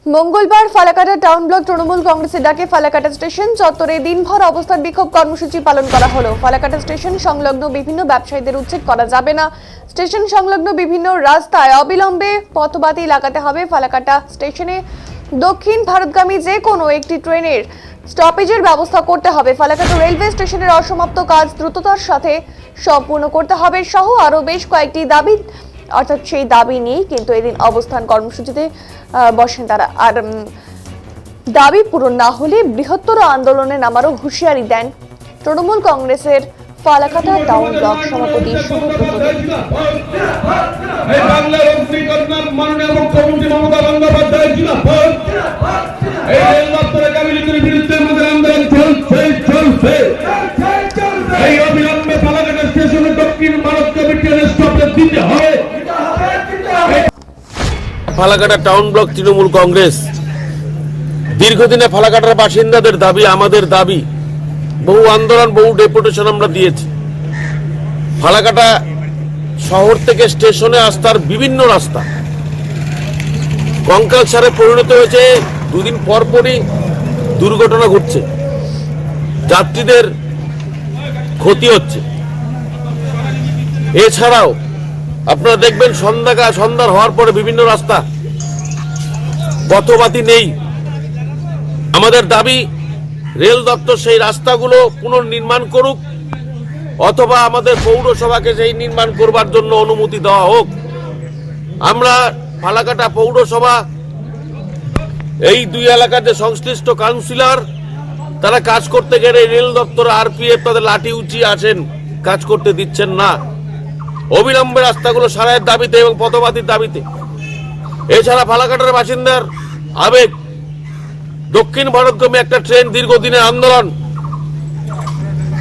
মঙ্গলবার Falakata town block Trinamool কংগ্রেসের ডাকে ফালাকাটা স্টেশন চত্বরে দিনভর অবস্থান বিক্ষোভ কর্মসূচি পালন করা হলো। ফালাকাটা স্টেশন সংলগ্ন বিভিন্ন ব্যবসায়ীদের উচ্ছেদ করা যাবে না, স্টেশন সংলগ্ন বিভিন্ন রাস্তায় অবিলম্বে পথবাতি লাগাতে হবে। ফালাকাটা স্টেশনে দক্ষিণ ভারতগামী যে কোনো একটি ট্রেনের স্টপেজের ব্যবস্থা করতে হবে। ফালাকাটা রেলওয়ে স্টেশনের অসমাপ্ত কাজ দ্রুততার সাথে সম্পূর্ণ করতে হবে সহ আরও বেশ কয়েকটি দাবি, অর্থাৎ সেই দাবি নিয়ে কিন্তু এদিন অবস্থান কর্মসূচিতে বসেন তারা। আর দাবি পূরণ না হলে বৃহত্তর আন্দোলনে নামারও হুঁশিয়ারি দেন তৃণমূল কংগ্রেসের ফালাকাটা টাউন ব্লক সভাপতি শুভব্রত দেব। ফালাকাটা টাউন ব্লক তৃণমূল কংগ্রেস দীর্ঘদিনে ফালাকাটার বাসিন্দাদের দাবি, আমাদের দাবি, বহু আন্দোলন, বহু ডেপুটেশন আমরা দিয়েছি। ফালাকাটা শহর থেকে স্টেশনে আসার বিভিন্ন রাস্তা কঙ্কালসারে পরিণত হয়েছে। দুদিন পরপরই দুর্ঘটনা ঘটছে, যাত্রীদের ক্ষতি হচ্ছে। এছাড়াও আপনারা দেখবেন সন্ধ্যার হওয়ার পরে বিভিন্ন রাস্তা পথবাতি নেই। আমাদের দাবি রেল দপ্তর সেই রাস্তাগুলো পুনর্নির্মাণ করুক, অথবা আমাদের পৌরসভাকে সেই নির্মাণ করবার জন্য অনুমতি দেওয়া হোক। আমরা ফালাকাটা পৌরসভা এই দুই এলাকার যে সংশ্লিষ্ট কাউন্সিলর, তারা কাজ করতে গেলে রেল দপ্তর আরপিএফ তাদের লাঠি উঁচিয়ে আছেন, কাজ করতে দিচ্ছেন না। অবিলম্বে রাস্তাগুলো সারাইয়ের দাবিতে এবং পথবাতির দাবিতে। এছাড়া ফালাকাটার বাসিন্দার আবেগ, দক্ষিণ ভারতগামী একটা ট্রেন দীর্ঘদিনের আন্দোলন,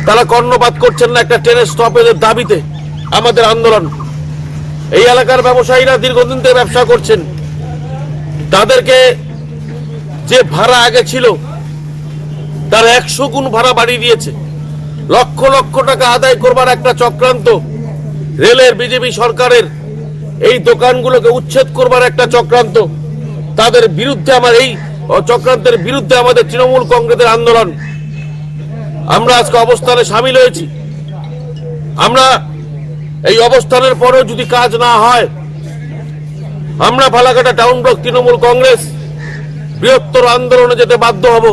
তারা কর্ণপাত করছেন না একটা ট্রেনের স্টপেজের দাবিতে। আমাদের আন্দোলন, এই এলাকার ব্যবসায়ীরা দীর্ঘদিন থেকে ব্যবসা করছেন, তাদেরকে যে ভাড়া আগে ছিল তার 100 গুণ ভাড়া বাড়িয়ে দিয়েছে। লক্ষ লক্ষ টাকা আদায় করবার একটা চক্রান্ত রেলের, বিজেপি সরকারের এই দোকানগুলোকে উচ্ছেদ করবার একটা চক্রান্ত। তাদের বিরুদ্ধে আমার এই চক্রান্তের বিরুদ্ধে আমাদের তৃণমূল কংগ্রেসের আন্দোলন। আমরা আজকে অবস্থানে সামিল হয়েছি। আমরা এই অবস্থানের পরেও যদি কাজ না হয়, আমরা ফালাকাটা টাউন ব্লক তৃণমূল কংগ্রেস বৃহত্তর আন্দোলনে যেতে বাধ্য হব।